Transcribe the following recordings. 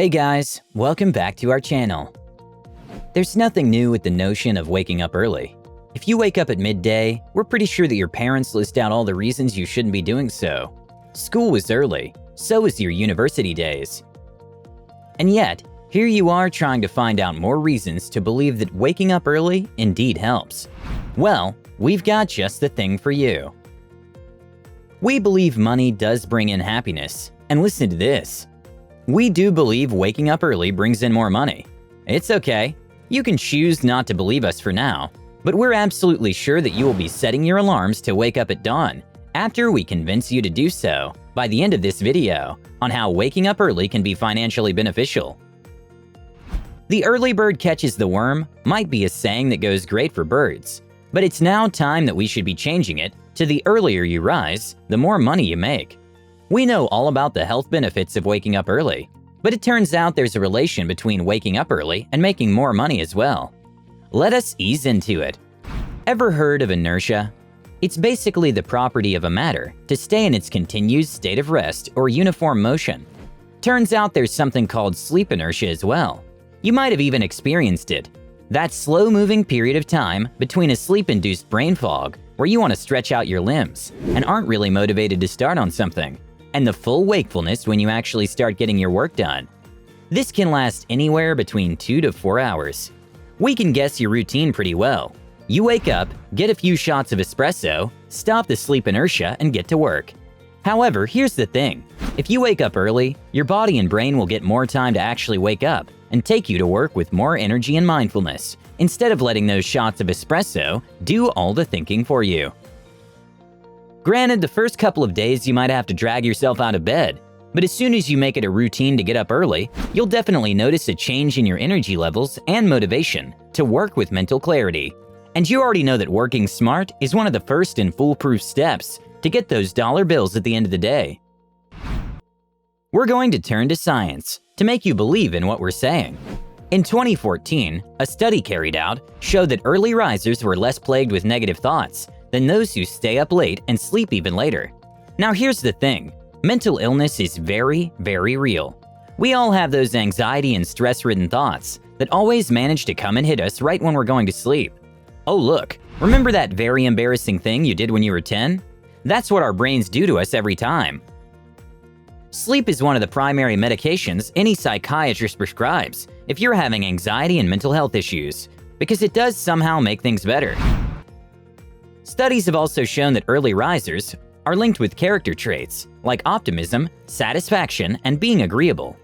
Hey guys, welcome back to our channel. There's nothing new with the notion of waking up early. If you wake up at midday, we're pretty sure that your parents list out all the reasons you shouldn't be doing so. School was early, so was your university days. And yet, here you are trying to find out more reasons to believe that waking up early indeed helps. Well, we've got just the thing for you. We believe money does bring in happiness, and listen to this. We do believe waking up early brings in more money. It's okay. You can choose not to believe us for now, but we're absolutely sure that you will be setting your alarms to wake up at dawn after we convince you to do so by the end of this video on how waking up early can be financially beneficial. The early bird catches the worm might be a saying that goes great for birds, but it's now time that we should be changing it to the earlier you rise, the more money you make. We know all about the health benefits of waking up early, but it turns out there's a relation between waking up early and making more money as well. Let us ease into it. Ever heard of inertia? It's basically the property of a matter to stay in its continued state of rest or uniform motion. Turns out there's something called sleep inertia as well. You might have even experienced it. That slow-moving period of time between a sleep-induced brain fog where you want to stretch out your limbs and aren't really motivated to start on something, and the full wakefulness when you actually start getting your work done. This can last anywhere between 2 to 4 hours. We can guess your routine pretty well. You wake up, get a few shots of espresso, stop the sleep inertia, and get to work. However, here's the thing. If you wake up early, your body and brain will get more time to actually wake up and take you to work with more energy and mindfulness, instead of letting those shots of espresso do all the thinking for you. Granted, the first couple of days you might have to drag yourself out of bed, but as soon as you make it a routine to get up early, you'll definitely notice a change in your energy levels and motivation to work with mental clarity. And you already know that working smart is one of the first and foolproof steps to get those dollar bills at the end of the day. We're going to turn to science to make you believe in what we're saying. In 2014, a study carried out showed that early risers were less plagued with negative thoughts than those who stay up late and sleep even later. Now here's the thing, mental illness is very, very real. We all have those anxiety and stress-ridden thoughts that always manage to come and hit us right when we're going to sleep. Oh look, remember that very embarrassing thing you did when you were 10? That's what our brains do to us every time. Sleep is one of the primary medications any psychiatrist prescribes if you're having anxiety and mental health issues, because it does somehow make things better. Studies have also shown that early risers are linked with character traits like optimism, satisfaction, and being agreeable.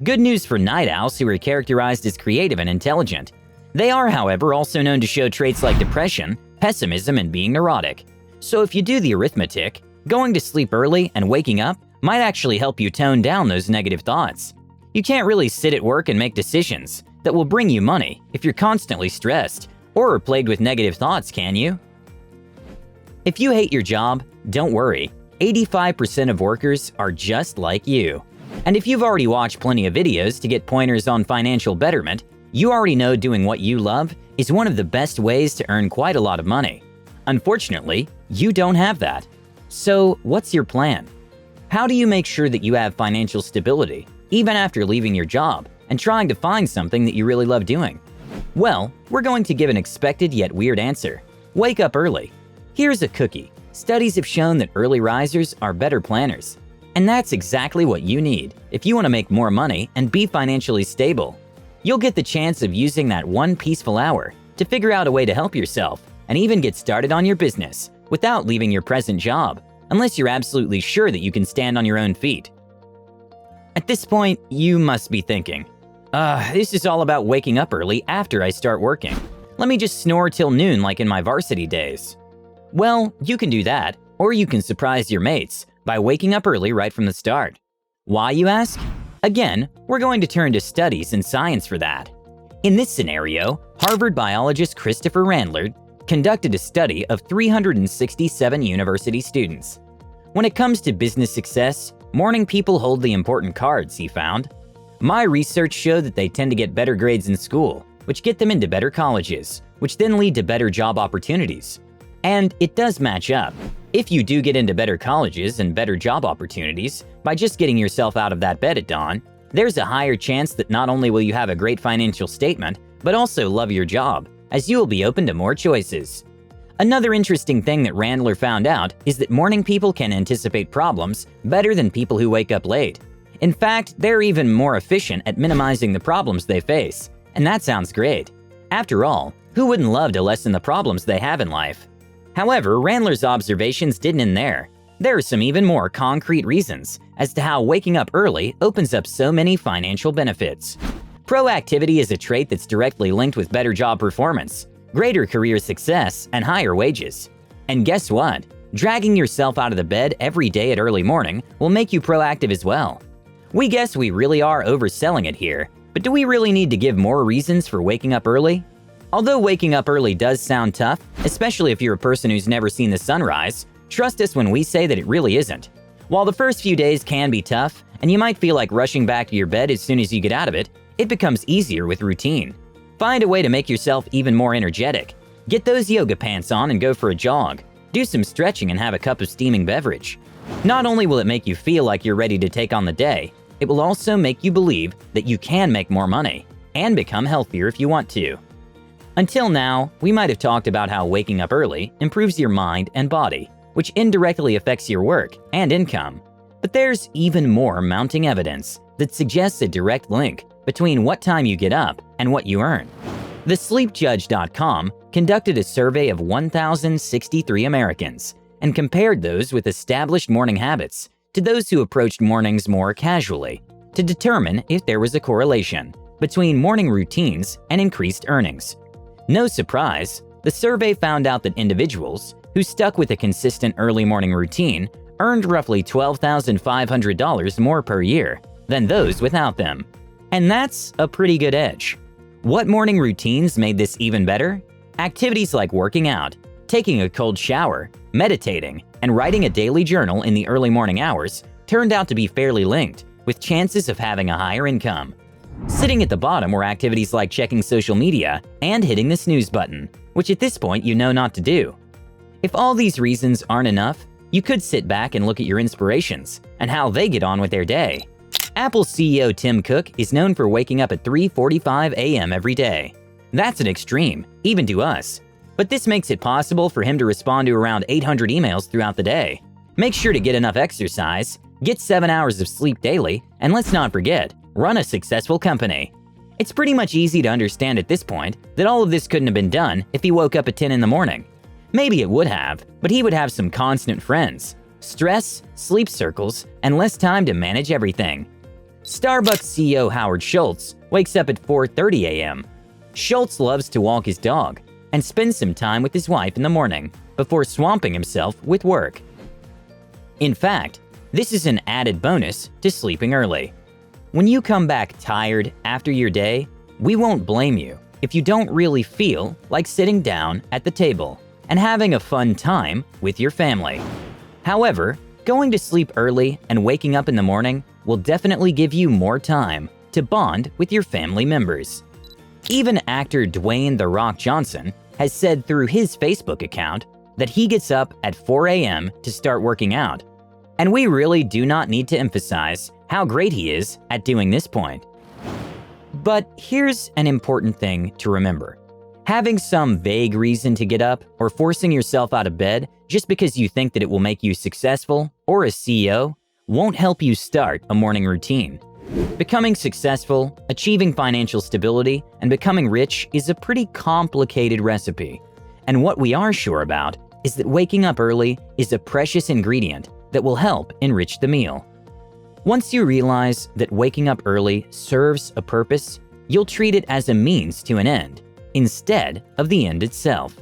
Good news for night owls who are characterized as creative and intelligent. They are, however, also known to show traits like depression, pessimism, and being neurotic. So if you do the arithmetic, going to sleep early and waking up might actually help you tone down those negative thoughts. You can't really sit at work and make decisions that will bring you money if you're constantly stressed or are plagued with negative thoughts, can you? If you hate your job, don't worry. 85% of workers are just like you. And if you've already watched plenty of videos to get pointers on financial betterment, you already know doing what you love is one of the best ways to earn quite a lot of money. Unfortunately, you don't have that. So what's your plan? How do you make sure that you have financial stability, even after leaving your job and trying to find something that you really love doing? Well, we're going to give an expected yet weird answer. Wake up early. Here's a cookie. Studies have shown that early risers are better planners. And that's exactly what you need if you want to make more money and be financially stable. You'll get the chance of using that one peaceful hour to figure out a way to help yourself and even get started on your business without leaving your present job, unless you're absolutely sure that you can stand on your own feet. At this point, you must be thinking, this is all about waking up early after I start working. Let me just snore till noon like in my varsity days. Well, you can do that, or you can surprise your mates by waking up early right from the start. Why, you ask? Again, we're going to turn to studies and science for that. In this scenario, Harvard biologist Christopher Randler conducted a study of 367 university students. When it comes to business success, morning people hold the important cards, he found. My research showed that they tend to get better grades in school, which get them into better colleges, which then lead to better job opportunities. And it does match up. If you do get into better colleges and better job opportunities by just getting yourself out of that bed at dawn, there's a higher chance that not only will you have a great financial statement, but also love your job, as you will be open to more choices. Another interesting thing that Randler found out is that morning people can anticipate problems better than people who wake up late. In fact, they're even more efficient at minimizing the problems they face, and that sounds great. After all, who wouldn't love to lessen the problems they have in life? However, Randler's observations didn't end there. There are some even more concrete reasons as to how waking up early opens up so many financial benefits. Proactivity is a trait that's directly linked with better job performance, greater career success, and higher wages. And guess what? Dragging yourself out of the bed every day at early morning will make you proactive as well. We guess we really are overselling it here, but do we really need to give more reasons for waking up early? Although waking up early does sound tough, especially if you're a person who's never seen the sunrise, trust us when we say that it really isn't. While the first few days can be tough, and you might feel like rushing back to your bed as soon as you get out of it, it becomes easier with routine. Find a way to make yourself even more energetic. Get those yoga pants on and go for a jog. Do some stretching and have a cup of steaming beverage. Not only will it make you feel like you're ready to take on the day, it will also make you believe that you can make more money and become healthier if you want to. Until now, we might have talked about how waking up early improves your mind and body, which indirectly affects your work and income. But there's even more mounting evidence that suggests a direct link between what time you get up and what you earn. TheSleepJudge.com conducted a survey of 1,063 Americans and compared those with established morning habits to those who approached mornings more casually to determine if there was a correlation between morning routines and increased earnings. No surprise, the survey found out that individuals who stuck with a consistent early morning routine earned roughly $12,500 more per year than those without them. And that's a pretty good edge. What morning routines made this even better? Activities like working out, taking a cold shower, meditating, and writing a daily journal in the early morning hours turned out to be fairly linked, with chances of having a higher income. Sitting at the bottom were activities like checking social media and hitting the snooze button, which at this point you know not to do. If all these reasons aren't enough, you could sit back and look at your inspirations and how they get on with their day. Apple CEO Tim Cook is known for waking up at 3:45 a.m. every day. That's an extreme, even to us. But this makes it possible for him to respond to around 800 emails throughout the day. Make sure to get enough exercise, get 7 hours of sleep daily, and let's not forget, run a successful company. It's pretty much easy to understand at this point that all of this couldn't have been done if he woke up at 10 in the morning. Maybe it would have, but he would have some constant friends, stress, sleep circles, and less time to manage everything. Starbucks CEO Howard Schultz wakes up at 4:30 a.m. Schultz loves to walk his dog and spend some time with his wife in the morning before swamping himself with work. In fact, this is an added bonus to sleeping early. When you come back tired after your day, we won't blame you if you don't really feel like sitting down at the table and having a fun time with your family. However, going to sleep early and waking up in the morning will definitely give you more time to bond with your family members. Even actor Dwayne "The Rock" Johnson has said through his Facebook account that he gets up at 4 a.m. to start working out. And we really do not need to emphasize how great he is at doing this point. But here's an important thing to remember. Having some vague reason to get up or forcing yourself out of bed just because you think that it will make you successful or a CEO won't help you start a morning routine. Becoming successful, achieving financial stability, and becoming rich is a pretty complicated recipe. And what we are sure about is that waking up early is a precious ingredient that will help enrich the meal. Once you realize that waking up early serves a purpose, you'll treat it as a means to an end, instead of the end itself.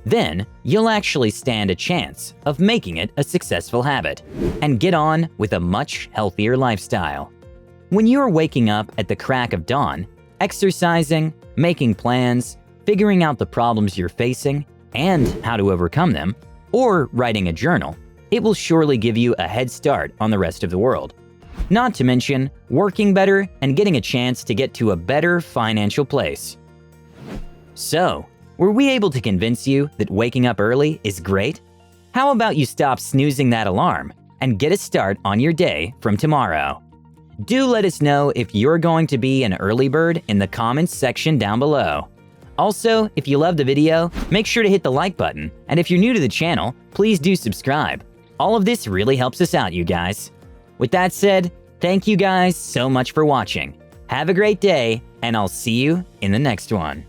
Then, you'll actually stand a chance of making it a successful habit and get on with a much healthier lifestyle. When you're waking up at the crack of dawn, exercising, making plans, figuring out the problems you're facing and how to overcome them, or writing a journal, it will surely give you a head start on the rest of the world. Not to mention working better and getting a chance to get to a better financial place. So, were we able to convince you that waking up early is great? How about you stop snoozing that alarm and get a start on your day from tomorrow? Do let us know if you're going to be an early bird in the comments section down below. Also, if you loved the video, make sure to hit the like button, and if you're new to the channel, please do subscribe. All of this really helps us out, you guys. With that said, thank you guys so much for watching. Have a great day, and I'll see you in the next one.